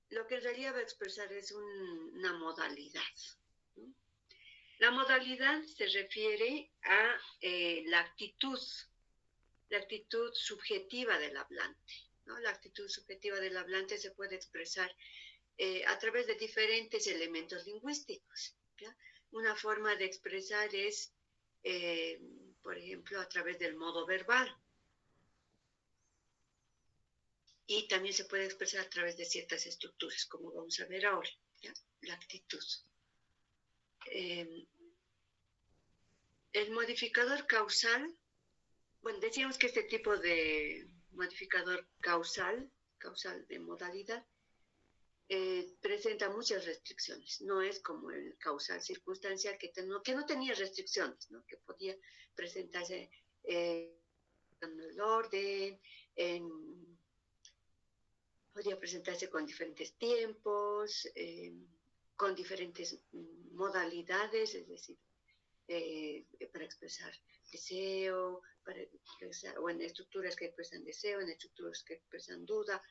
lo que en realidad va a expresar es una modalidad, ¿no? La modalidad se refiere a la actitud subjetiva del hablante, ¿no? La actitud subjetiva del hablante se puede expresar a través de diferentes elementos lingüísticos, ¿ya? Una forma de expresar es, por ejemplo, a través del modo verbal. Y también se puede expresar a través de ciertas estructuras, como vamos a ver ahora, ¿ya? La actitud. El modificador causal, bueno, decíamos que este tipo de modificador causal de modalidad, presenta muchas restricciones. No es como el causal circunstancial que no tenía restricciones, ¿no? Que podía presentarse en el orden, podía presentarse con diferentes tiempos, con diferentes modalidades, es decir, para expresar deseo, o en estructuras que expresan deseo, en estructuras que expresan duda.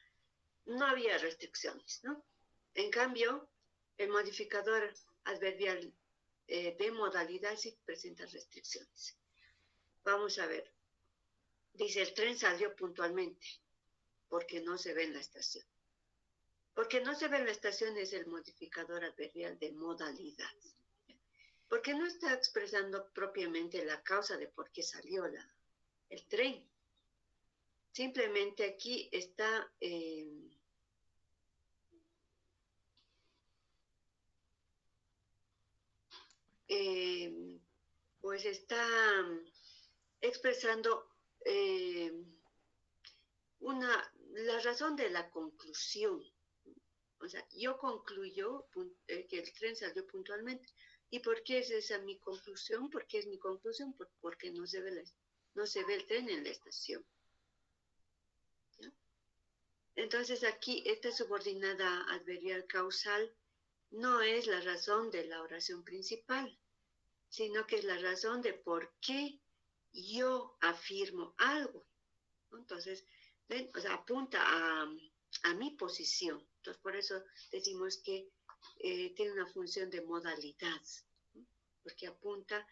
No había restricciones, ¿no? En cambio, el modificador adverbial de modalidad sí presenta restricciones. Vamos a ver. Dice, el tren salió puntualmente porque no se ve en la estación. Porque no se ve en la estación es el modificador adverbial de modalidad. Porque no está expresando propiamente la causa de por qué salió el tren. Simplemente aquí está pues está expresando la razón de la conclusión. O sea, yo concluyo que el tren salió puntualmente. ¿Y por qué es esa mi conclusión? ¿Por qué es mi conclusión? Porque no se ve el tren en la estación. ¿Ya? Entonces aquí esta subordinada adverbial causal no es la razón de la oración principal, sino que es la razón de por qué yo afirmo algo, ¿no? Entonces, ¿ven? O sea, apunta a mi posición. Entonces, por eso decimos que tiene una función de modalidad, ¿no? Porque apunta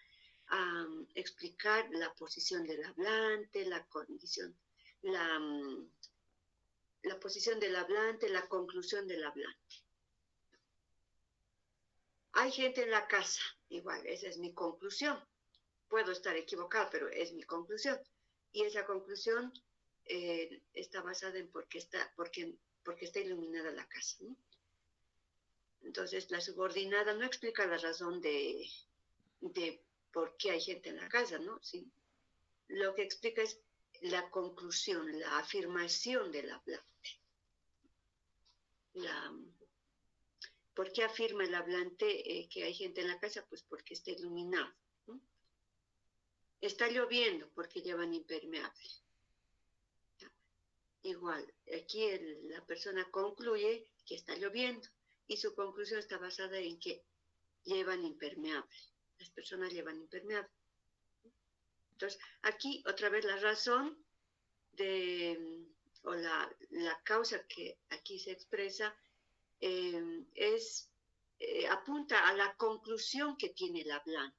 a explicar la posición del hablante, la condición, la posición del hablante, la conclusión del hablante. Hay gente en la casa, igual, esa es mi conclusión. Puedo estar equivocada, pero es mi conclusión. Y esa conclusión está basada en porque está iluminada la casa, ¿no? Entonces, la subordinada no explica la razón de por qué hay gente en la casa, ¿no? Sí. Lo que explica es la conclusión, la afirmación del hablante. ¿Por qué afirma el hablante que hay gente en la casa? Pues porque está iluminado, ¿no? Está lloviendo porque llevan impermeable. Igual, aquí la persona concluye que está lloviendo y su conclusión está basada en que llevan impermeable. Las personas llevan impermeable. Entonces, aquí otra vez la razón o la causa que aquí se expresa apunta a la conclusión que tiene el hablante,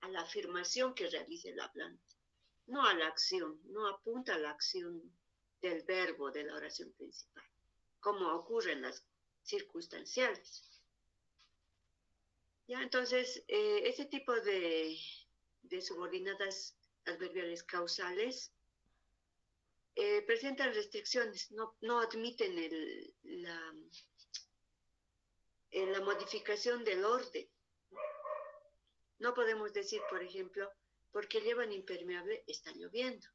a la afirmación que realiza el hablante, no a la acción, no apunta a la acción del verbo de la oración principal, como ocurre en las circunstanciales. Ya, entonces, ese tipo de subordinadas adverbiales causales presentan restricciones, no admiten la modificación del orden. No podemos decir, por ejemplo, porque llevan impermeable, está lloviendo.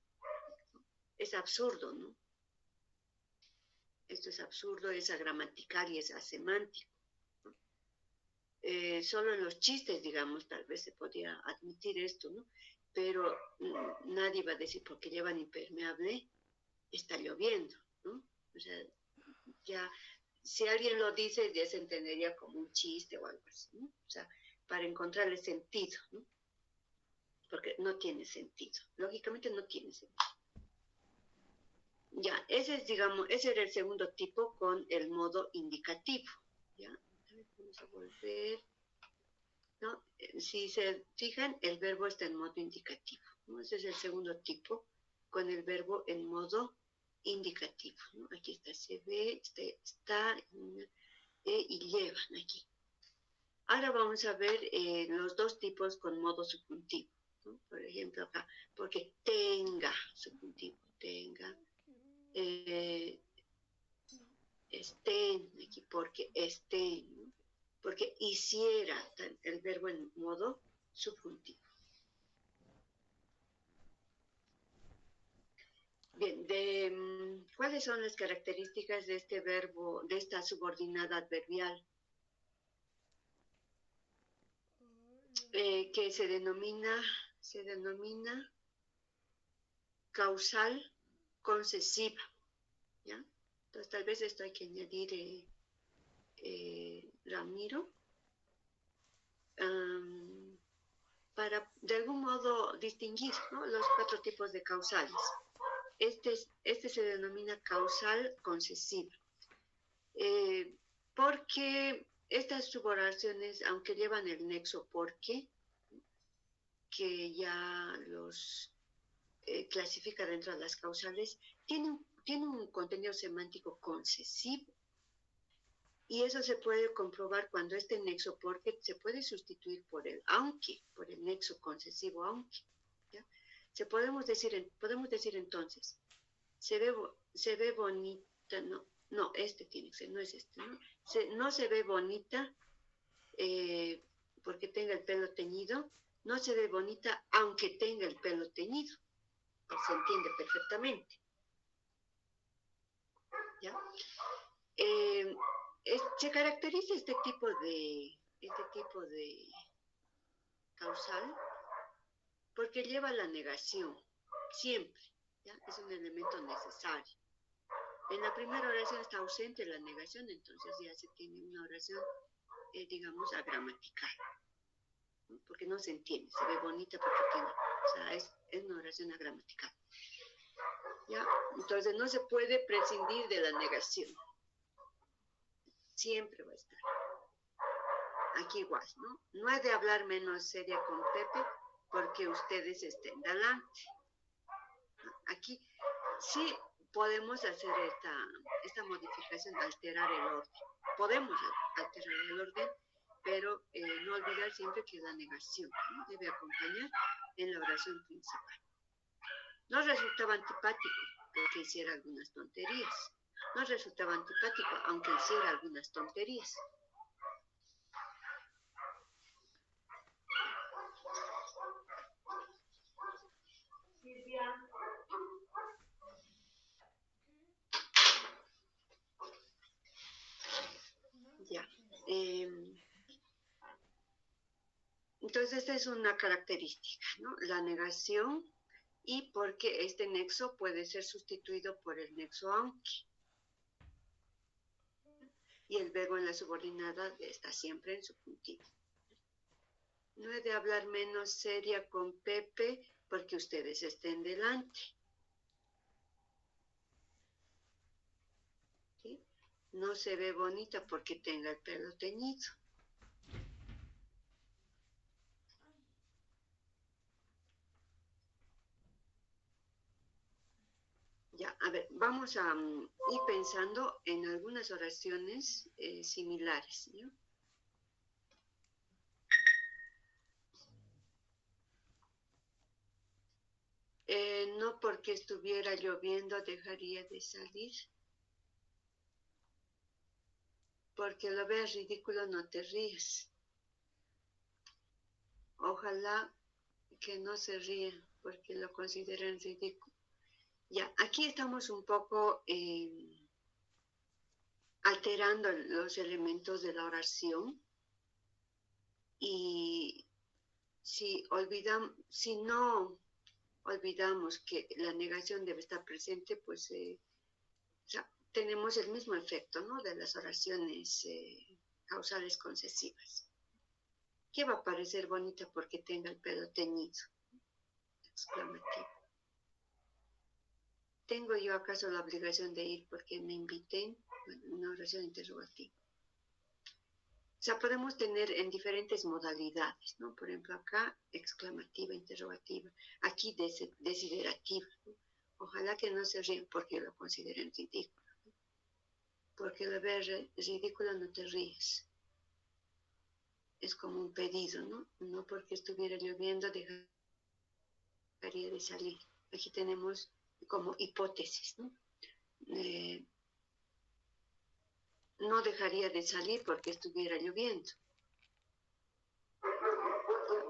Es absurdo, ¿no? Esto es absurdo, es agramatical y es asemántico. Solo en los chistes, digamos, tal vez se podía admitir esto, ¿no? Pero nadie va a decir porque llevan impermeable, está lloviendo, ¿no? O sea, ya, si alguien lo dice, ya se entendería como un chiste o algo así, ¿no? O sea, para encontrarle sentido, ¿no? Porque no tiene sentido. Lógicamente no tiene sentido. Ya, ese es, digamos, ese era el segundo tipo con el modo indicativo. Ya, a ver, vamos a volver. ¿No? Si se fijan, el verbo está en modo indicativo, ¿no? Ese es el segundo tipo con el verbo en modo indicativo, ¿no? Aquí está, se ve, está y llevan aquí. Ahora vamos a ver los dos tipos con modo subjuntivo, ¿no? Por ejemplo, acá, porque tenga, subjuntivo, tenga, estén, aquí, porque estén, ¿no? Porque hiciera el verbo en modo subjuntivo. Bien, ¿cuáles son las características de este verbo, de esta subordinada adverbial? Que se denomina causal concesiva, ¿ya? Entonces tal vez esto hay que añadir, Ramiro, para de algún modo distinguir, ¿no?, los cuatro tipos de causales. Este se denomina causal concesiva, porque estas suboraciones, aunque llevan el nexo porque, que ya los clasifica dentro de las causales, tiene un contenido semántico concesivo. Y eso se puede comprobar cuando este nexo porque se puede sustituir por el aunque, por el nexo concesivo aunque. ¿Ya? Podemos decir entonces, se ve bonita, no, este tiene que ser, no es este, ¿no? No se ve bonita porque tenga el pelo teñido, no se ve bonita aunque tenga el pelo teñido. Se entiende perfectamente. ¿Ya? Se caracteriza este tipo de causal porque lleva la negación, siempre. ¿Ya? Es un elemento necesario. En la primera oración está ausente la negación, entonces ya se tiene una oración, digamos, agramatical, ¿no? Porque no se entiende, se ve bonita porque tiene, o sea, es una oración agramatical. ¿Ya? Entonces no se puede prescindir de la negación. Siempre va a estar. Aquí igual, ¿no? No he de hablar menos seria con Pepe porque ustedes estén delante. Aquí sí podemos hacer esta modificación, alterar el orden. Podemos alterar el orden, pero no olvidar siempre que la negación, ¿no?, debe acompañar en la oración principal. No resultaba antipático porque hiciera algunas tonterías. No resultaba antipático aunque hiciera algunas tonterías. Ya. Entonces, esta es una característica, ¿no? La negación, y porque este nexo puede ser sustituido por el nexo aunque. Y el verbo en la subordinada está siempre en subjuntivo. No he de hablar menos seria con Pepe porque ustedes estén delante. ¿Sí? No se ve bonita porque tenga el pelo teñido. Ya, a ver, vamos a ir pensando en algunas oraciones similares, ¿no? No porque estuviera lloviendo dejaría de salir. Porque lo veas ridículo, no te ríes. Ojalá que no se ríen porque lo consideren ridículo. Ya, aquí estamos un poco alterando los elementos de la oración y si no olvidamos que la negación debe estar presente, pues o sea, tenemos el mismo efecto, ¿no?, de las oraciones causales concesivas. ¿Qué va a parecer bonita porque tenga el pelo teñido? Exclamativo. ¿tengo yo acaso la obligación de ir porque me inviten? Bueno, una oración interrogativa. O sea, podemos tener en diferentes modalidades, ¿no? Por ejemplo, acá exclamativa, interrogativa, aquí desiderativa, ¿no? Ojalá que no se ríen porque lo consideren ridículo, ¿no? Porque al ver ridículo no te ríes. Es como un pedido, ¿no? No porque estuviera lloviendo dejaría de salir. Aquí tenemos como hipótesis, ¿no? No dejaría de salir porque estuviera lloviendo.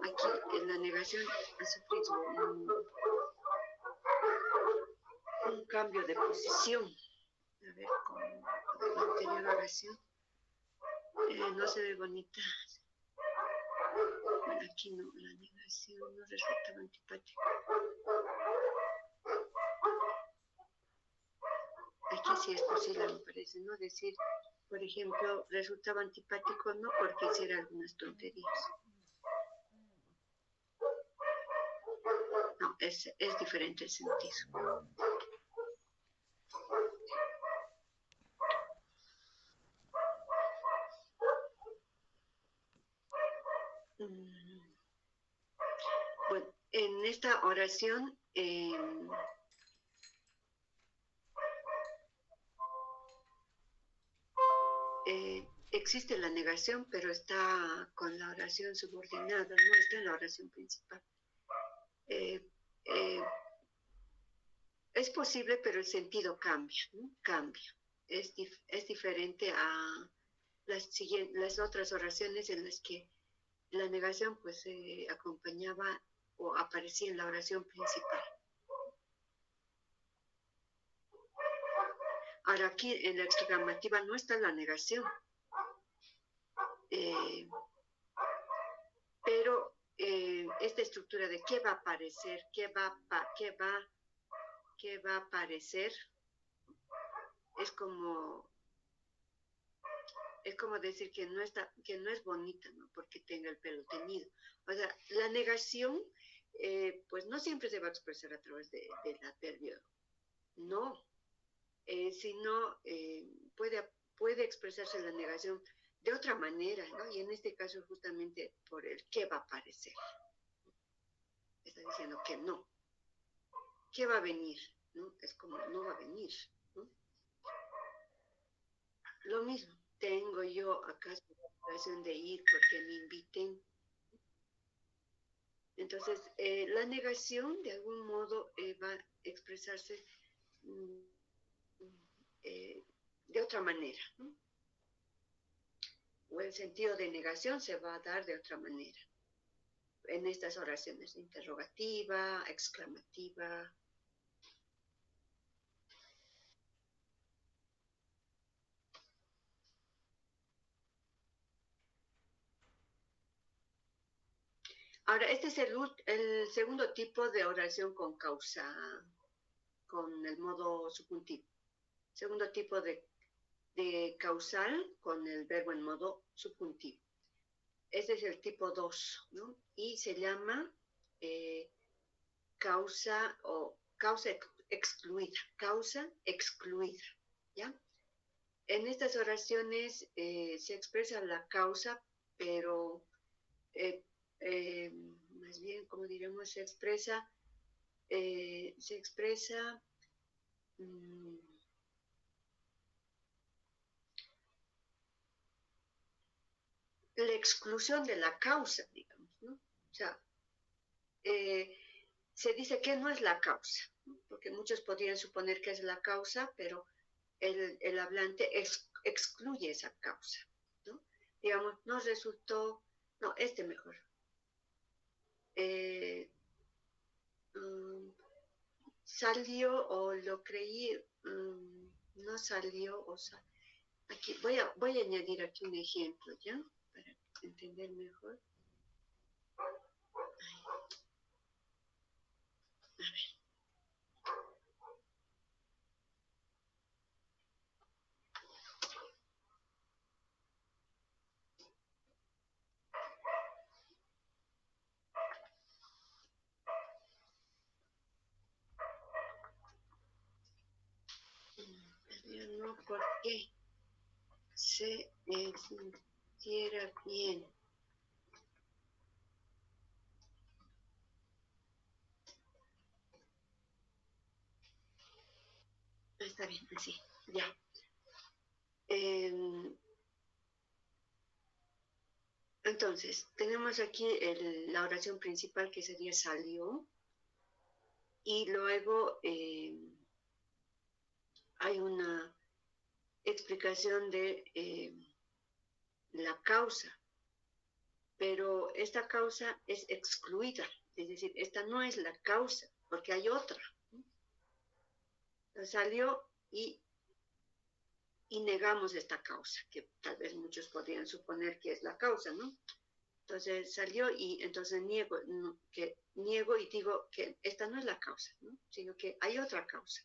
Aquí en la negación ha sufrido un cambio de posición. A ver, como la anterior oración. No se ve bonita. Bueno, aquí no, la negación no resultaba antipática. Aquí sí es posible, me parece, ¿no? Decir, por ejemplo, resultaba antipático no porque hiciera algunas tonterías. No, es diferente el sentido. Bueno, en esta oración existe la negación, pero está con la oración subordinada, no está en la oración principal. Es posible, pero el sentido cambia, ¿no? Cambia. Es diferente a las otras oraciones en las que la negación pues acompañaba o aparecía en la oración principal. Ahora aquí en la exclamativa no está la negación, pero esta estructura de qué va a aparecer, qué va a aparecer, es como decir que no es bonita, ¿no? Porque tenga el pelo teñido. O sea, la negación, pues no siempre se va a expresar a través del adverbio, no, sino puede expresarse la negación de otra manera, ¿no? Y en este caso justamente por el qué va a aparecer. Está diciendo que no. ¿Qué va a venir? ¿No? Es como no va a venir, ¿no? Lo mismo, ¿tengo yo acaso la obligación de ir porque me inviten? Entonces, la negación de algún modo va a expresarse de otra manera, ¿no? O el sentido de negación se va a dar de otra manera. En estas oraciones, interrogativa, exclamativa. Ahora, este es el segundo tipo de oración con causa, con el modo subjuntivo. Segundo tipo de causal con el verbo en modo subjuntivo. Este es el tipo 2, ¿no? Y se llama causa excluida, ¿ya? En estas oraciones se expresa la causa, pero más bien, como diremos, se expresa la exclusión de la causa, digamos, ¿no? O sea, se dice que no es la causa, ¿no? Porque muchos podrían suponer que es la causa, pero el hablante excluye esa causa, ¿no? Digamos, nos resultó, no, mejor. Salió o lo creí, no salió, o sea, aquí voy a añadir aquí un ejemplo, ¿ya? Para entender mejor. A ver. no porque se sintiera bien. Está bien, así, ya. Entonces, tenemos aquí la oración principal que sería salió, y luego hay una explicación de la causa, pero esta causa es excluida, es decir, esta no es la causa, porque hay otra. Salió y negamos esta causa, que tal vez muchos podrían suponer que es la causa, ¿no? Entonces salió y entonces niego y digo que esta no es la causa, ¿no? Sino que hay otra causa.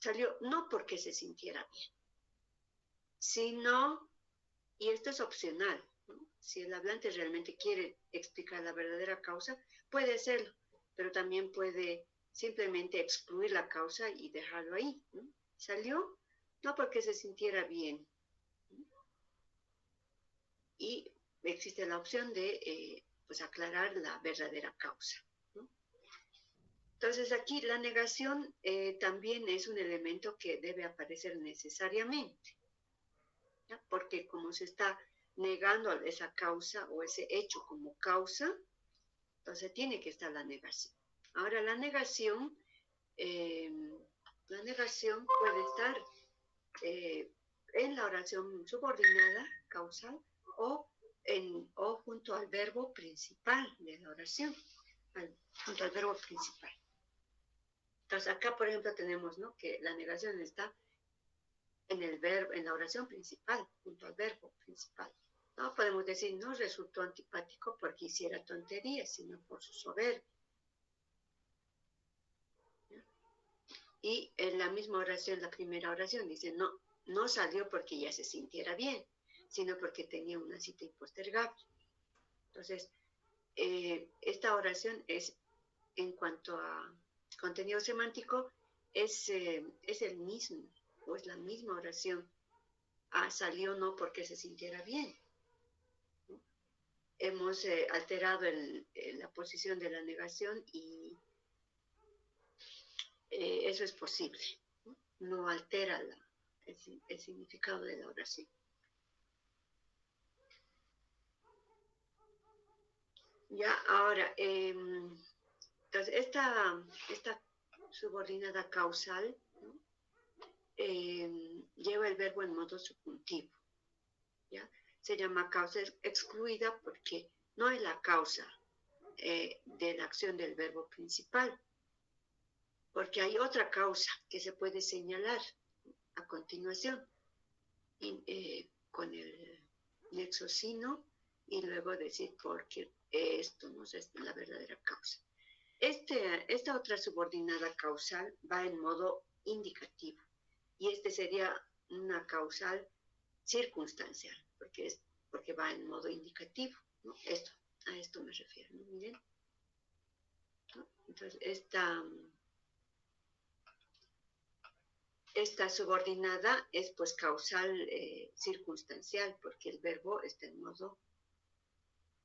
Salió no porque se sintiera bien, sino, y esto es opcional, ¿no? Si el hablante realmente quiere explicar la verdadera causa, puede hacerlo, pero también puede simplemente excluir la causa y dejarlo ahí, ¿no? Salió no porque se sintiera bien, ¿no? Y existe la opción de pues aclarar la verdadera causa, ¿no? Entonces aquí la negación también es un elemento que debe aparecer necesariamente, ¿ya? Porque como se está negando esa causa o ese hecho como causa, entonces tiene que estar la negación. Ahora eh, la negación puede estar en la oración subordinada, causal, o junto al verbo principal de la oración, junto al verbo principal. Entonces acá, por ejemplo, tenemos, ¿no?, que la negación está en el verbo, en la oración principal, junto al verbo principal. No podemos decir, no resultó antipático porque hiciera tonterías, sino por su soberbia. Y en la misma oración, la primera oración, dice, no salió porque ya se sintiera bien, sino porque tenía una cita impostergable. Entonces, esta oración es, en cuanto a contenido semántico, es el mismo, o es la misma oración. Salió no porque se sintiera bien. Hemos alterado la posición de la negación y eso es posible. No altera el significado de la oración. Ya, ahora, entonces esta subordinada causal, ¿no?, lleva el verbo en modo subjuntivo, ¿ya? Se llama causa excluida porque no es la causa de la acción del verbo principal, porque hay otra causa que se puede señalar a continuación con el nexo sino y luego decir porque esto no es la verdadera causa. Esta otra subordinada causal va en modo indicativo y sería una causal circunstancial porque va en modo indicativo, ¿no? A esto me refiero, ¿no? Miren, ¿no? Entonces esta subordinada es pues causal circunstancial porque el verbo está en modo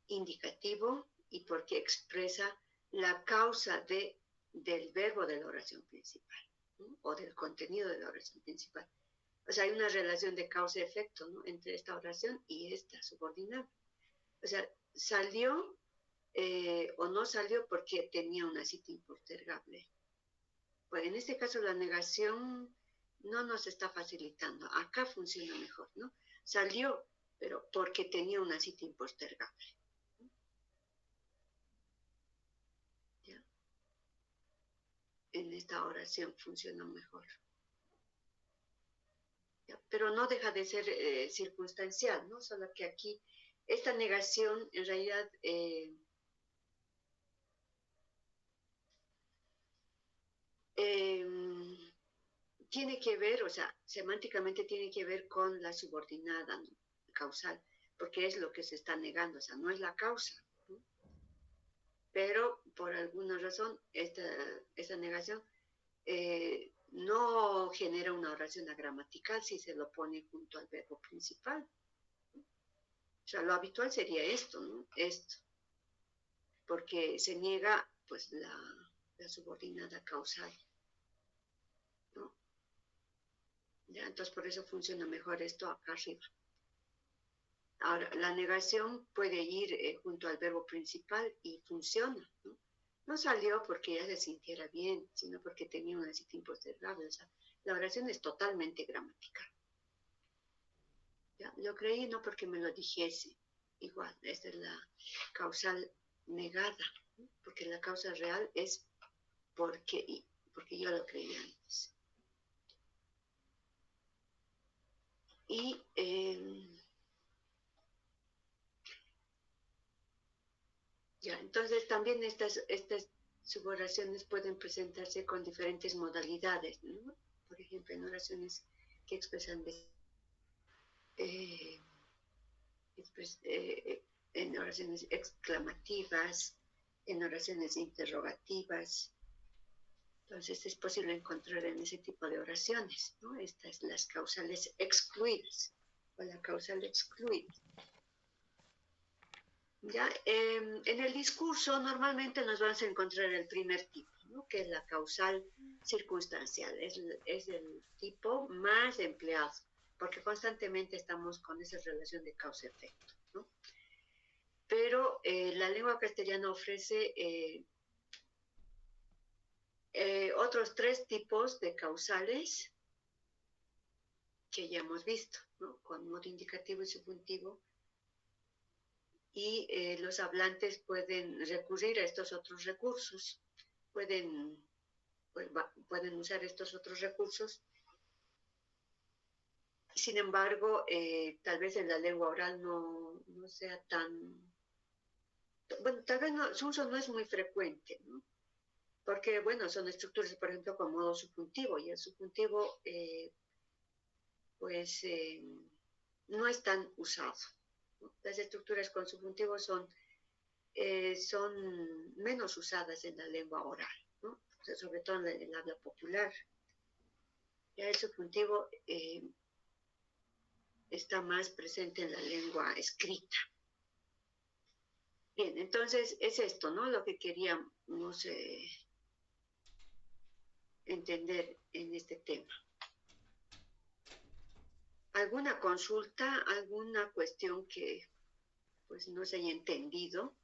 indicativo y porque expresa la causa del verbo de la oración principal, ¿no?, o del contenido de la oración principal. O sea, hay una relación de causa-efecto, ¿no?, entre esta oración y esta subordinada. O sea, salió o no salió porque tenía una cita impostergable. Pues en este caso la negación no nos está facilitando. Acá funciona mejor, ¿no? Salió, pero porque tenía una cita impostergable. ¿Ya? En esta oración funciona mejor. ¿Ya? Pero no deja de ser circunstancial, ¿no? Solo que aquí esta negación en realidad tiene que ver, o sea, semánticamente tiene que ver con la subordinada, ¿no?, causal, porque es lo que se está negando, o sea, no es la causa, ¿no? Pero por alguna razón esta negación no genera una oración agramatical si se lo pone junto al verbo principal. O sea, lo habitual sería esto, ¿no? Esto, porque se niega pues la subordinada causal, ¿no? Ya, entonces por eso funciona mejor esto acá arriba. Ahora, la negación puede ir junto al verbo principal y funciona, ¿no? No salió porque ella se sintiera bien, sino porque tenía una cita impostergable. O sea, la oración es totalmente gramatical. ¿Ya? Lo creí no porque me lo dijese. Igual, esta es la causal negada, ¿no? Porque la causa real es porque yo lo creí antes. Y ya, entonces también estas suboraciones pueden presentarse con diferentes modalidades, ¿no? Por ejemplo, en oraciones que expresan eh, en oraciones exclamativas, en oraciones interrogativas. Entonces es posible encontrar en ese tipo de oraciones, ¿no? Estas las causales excluidas o la causal excluida. ¿Ya? En el discurso normalmente nos vamos a encontrar el primer tipo, ¿no? Que es la causal circunstancial, es el tipo más empleado, porque constantemente estamos con esa relación de causa-efecto, ¿no? Pero la lengua castellana ofrece otros 3 tipos de causales que ya hemos visto, ¿no? Con modo indicativo y subjuntivo. Y los hablantes pueden recurrir a estos otros recursos, pueden usar estos otros recursos. Sin embargo, tal vez en la lengua oral no sea tan... Bueno, tal vez su uso no es muy frecuente, ¿no? Porque, bueno, son estructuras, por ejemplo, con modo subjuntivo, y el subjuntivo, pues, no es tan usado, ¿no? Las estructuras con subjuntivo son menos usadas en la lengua oral, ¿no? O sea, sobre todo en el habla popular. Ya el subjuntivo está más presente en la lengua escrita. Bien, entonces es esto, ¿no? Lo que queríamos entender en este tema. ¿Alguna consulta, alguna cuestión que pues no se haya entendido?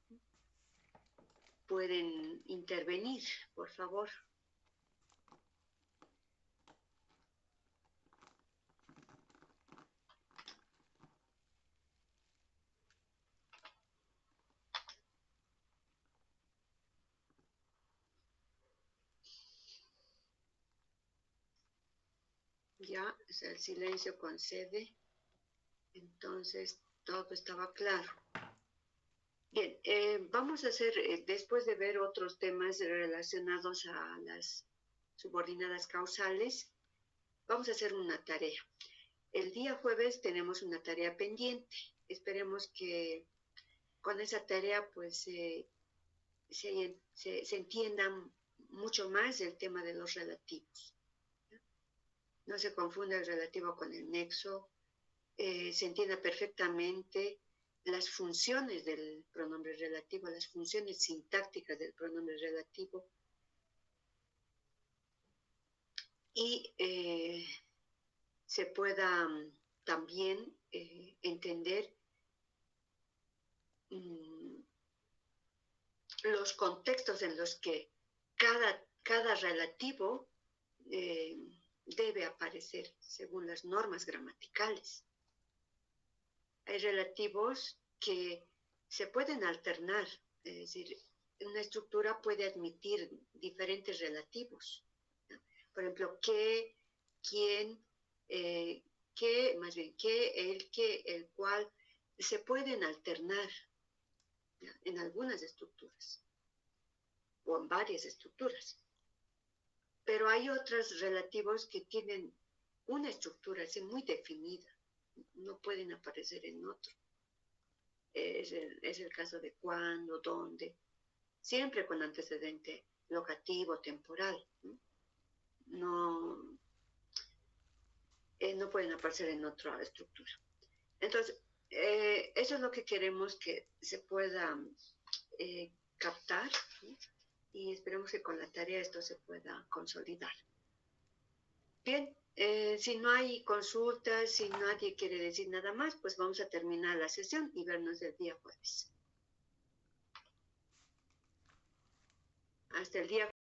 Pueden intervenir, por favor. Ya, o sea, el silencio concede. Entonces, todo estaba claro. Bien, vamos a hacer, después de ver otros temas relacionados a las subordinadas causales, vamos a hacer una tarea. El día jueves tenemos una tarea pendiente. Esperemos que con esa tarea pues se entienda mucho más el tema de los relativos. No se confunda el relativo con el nexo, se entienda perfectamente las funciones del pronombre relativo, las funciones sintácticas del pronombre relativo, y se pueda también entender los contextos en los que cada relativo debe aparecer según las normas gramaticales. Hay relativos que se pueden alternar, es decir, una estructura puede admitir diferentes relativos, ¿no? Por ejemplo, qué, quién, qué, más bien qué, el cual, se pueden alternar, ¿no? En algunas estructuras o en varias estructuras. Pero hay otros relativos que tienen una estructura así muy definida, no pueden aparecer en otro. Es el caso de cuándo, dónde, siempre con antecedente locativo, temporal, ¿no? no pueden aparecer en otra estructura. Entonces, eso es lo que queremos que se pueda captar, ¿sí? Y esperemos que con la tarea esto se pueda consolidar. Bien, si no hay consultas, si nadie quiere decir nada más, pues vamos a terminar la sesión y vernos el día jueves. Hasta el día